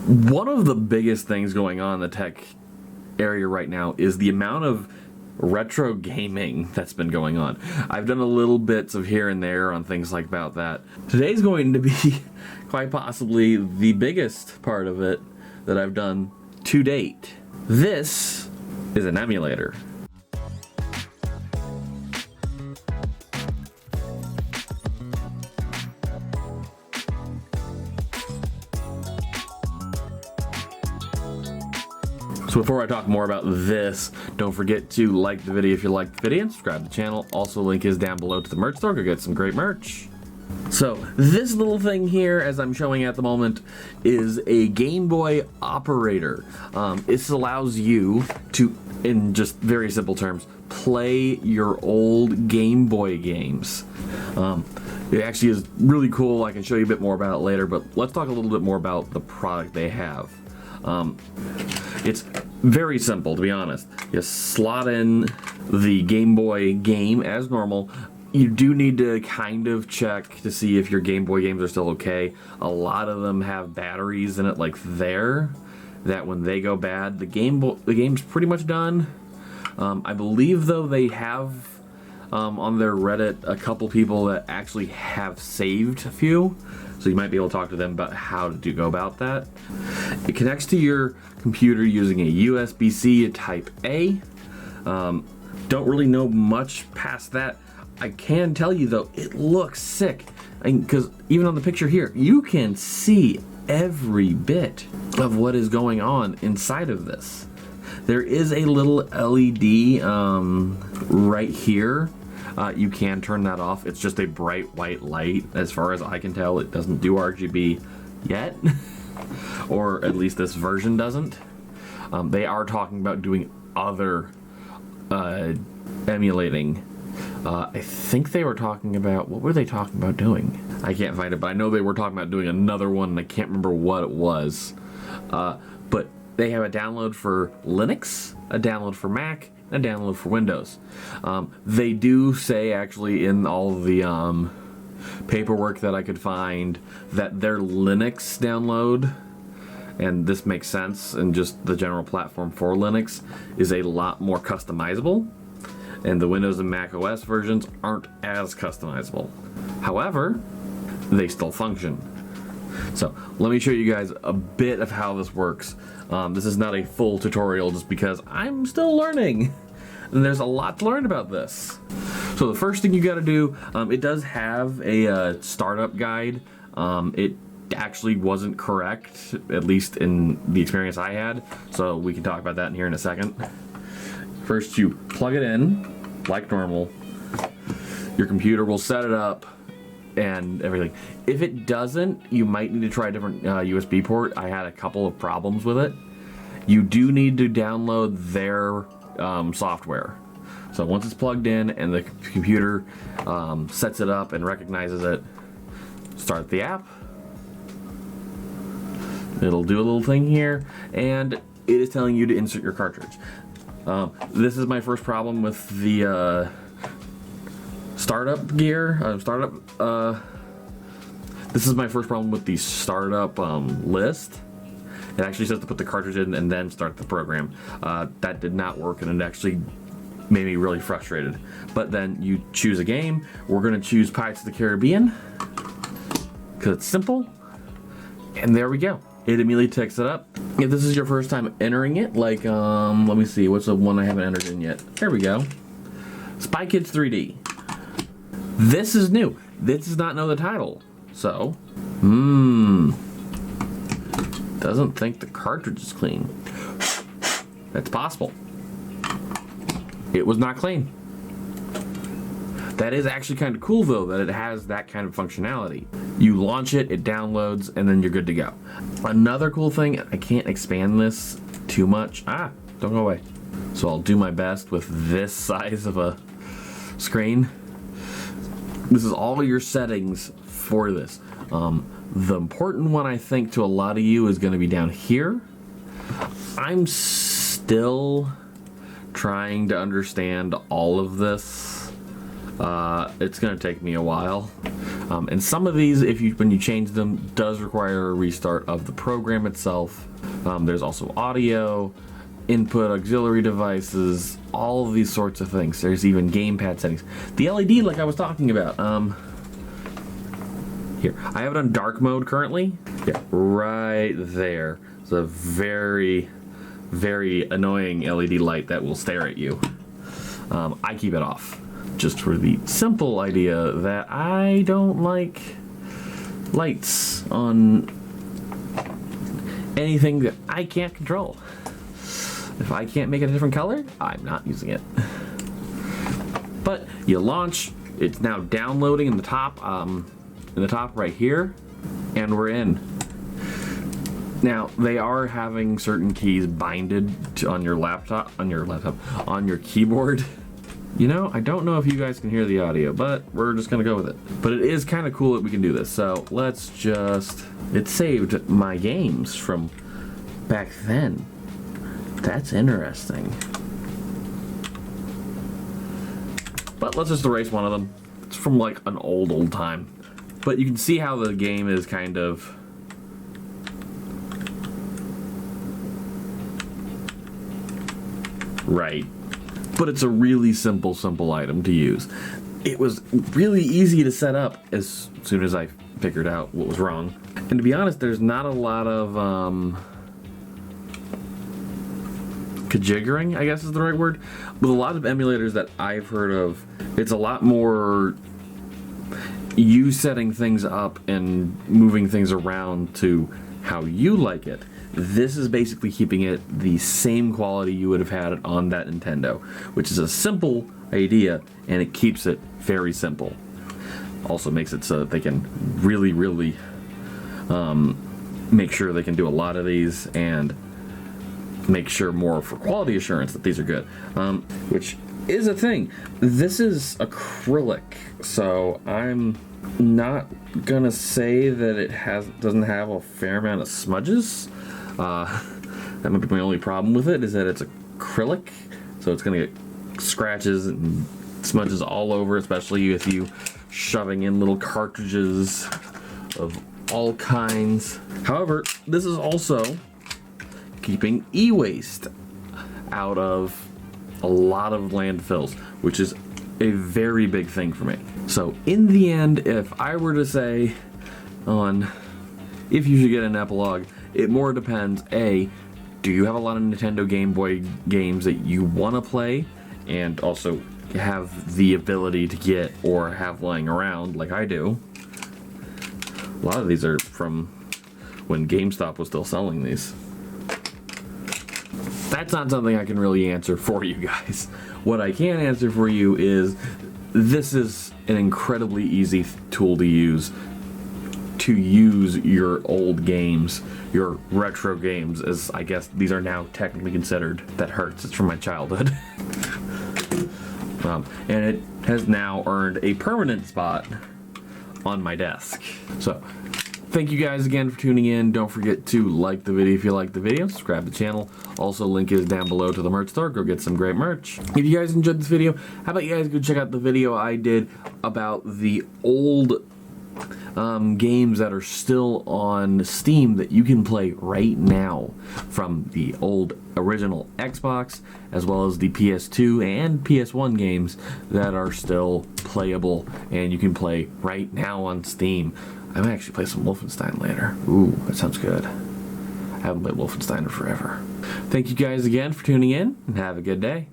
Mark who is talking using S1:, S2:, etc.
S1: One of the biggest things going on in the tech area right now is the amount of retro gaming that's been going on. I've done a little bits of here and there on things like about that. Today's going to be quite possibly the biggest part of it that I've done to date. This is an emulator. So before I talk more about this, don't forget to like the video if you liked the video and subscribe to the channel. Also, link is down below to the merch store. Go get some great merch. So this little thing here, as I'm showing at the moment, is a Game Boy operator. This allows you to, in just very simple terms, play your old Game Boy games. It actually is really cool. I can show you a bit more about it later, but let's talk a little bit more about the product they have. It's very simple, to be honest. You slot in the Game Boy game as normal. You do need to kind of check to see if your Game Boy games are still okay. A lot of them have batteries in it, like there, that when they go bad, the game's pretty much done. I believe, though, they have on their Reddit a couple people that actually have saved a few. So you might be able to talk to them about how to go about that. It connects to your computer using a USB-C Type A. Don't really know much past that. I can tell you though, it looks sick. Because even on the picture here, you can see every bit of what is going on inside of this. There is a little LED right here. You can turn that off. It's just a bright white light. As far as I can tell, it doesn't do RGB yet, or at least this version doesn't. They are talking about doing other emulating. I think they were talking about, what were they talking about doing? I can't find it, but I know they were talking about doing another one, and I can't remember what it was. But they have a download for Linux, a download for Mac, a download for Windows. They do say, actually, in all the paperwork that I could find, that their Linux download, and this makes sense, and just the general platform for Linux, is a lot more customizable, and the Windows and Mac OS versions aren't as customizable. However, they still function. So let me show you guys a bit of how this works. This is not a full tutorial just because I'm still learning, and there's a lot to learn about this. So the first thing you got to do, it does have a startup guide. It actually wasn't correct, at least in the experience I had, so we can talk about that in here in a second. First, you plug it in like normal. Your computer will set it up and everything. If it doesn't, you might need to try a different USB port. I had a couple of problems with it. You do need to download their software. So once it's plugged in and the computer sets it up and recognizes it, start the app. It'll do a little thing here, and it is telling you to insert your cartridge. This is my first problem with the startup gear. This is my first problem with the startup list. It actually says to put the cartridge in and then start the program. That did not work, and it actually made me really frustrated. But then you choose a game. We're gonna choose Pirates of the Caribbean because it's simple. And there we go. It immediately takes it up. If this is your first time entering it, like, let me see, what's the one I haven't entered in yet? There we go. Spy Kids 3D. This is new. This does not know the title. So, doesn't think the cartridge is clean. That's possible. It was not clean. That is actually kind of cool though, that it has that kind of functionality. You launch it, it downloads, and then you're good to go. Another cool thing, I can't expand this too much. Don't go away. So I'll do my best with this size of a screen. This is all your settings for this. The important one, I think, to a lot of you is gonna be down here. I'm still trying to understand all of this. It's gonna take me a while. And some of these, when you change them, does require a restart of the program itself. There's also audio, input auxiliary devices, all of these sorts of things. There's even gamepad settings. The LED, like I was talking about, here, I have it on dark mode currently. Yeah, right there. It's a very, very annoying LED light that will stare at you. I keep it off, just for the simple idea that I don't like lights on anything that I can't control. If I can't make it a different color, I'm not using it. But you launch, it's now downloading in the top right here, and we're in. Now, they are having certain keys binded on your keyboard. You know, I don't know if you guys can hear the audio, but we're just gonna go with it. But it is kind of cool that we can do this. So let's just, it saved my games from back then. That's interesting. But let's just erase one of them. It's from like an old time. But you can see how the game is kind of right. But it's a really simple item to use. It was really easy to set up as soon as I figured out what was wrong. And to be honest, there's not a lot of kajiggering, I guess is the right word. With a lot of emulators that I've heard of, it's a lot more you setting things up and moving things around to how you like it. This is basically keeping it the same quality you would have had it on that Nintendo, which is a simple idea, and it keeps it very simple. Also makes it so that they can really make sure they can do a lot of these and make sure more for quality assurance that these are good, which is a thing. This is acrylic, so I'm not gonna say that it doesn't have a fair amount of smudges. That might be my only problem with it, is that it's acrylic, so it's gonna get scratches and smudges all over, especially with you shoving in little cartridges of all kinds. However, this is also keeping e-waste out of a lot of landfills, which is a very big thing for me. So in the end, if I were to say on if you should get an Epilogue, it more depends, A, do you have a lot of Nintendo Game Boy games that you want to play and also have the ability to get or have lying around like I do? A lot of these are from when GameStop was still selling these. That's not something I can really answer for you guys. What I can answer for you is this is an incredibly easy tool to use your old games, your retro games, as I guess these are now technically considered. That hurts, it's from my childhood. And it has now earned a permanent spot on my desk. So thank you guys again for tuning in. Don't forget to like the video if you like the video, subscribe to the channel. Also, link is down below to the merch store. Go get some great merch. If you guys enjoyed this video, how about you guys go check out the video I did about the old games that are still on Steam that you can play right now from the old original Xbox, as well as the PS2 and PS1 games that are still playable and you can play right now on Steam. I might actually play some Wolfenstein later. Ooh, that sounds good. I haven't played Wolfenstein in forever. Thank you guys again for tuning in, and have a good day.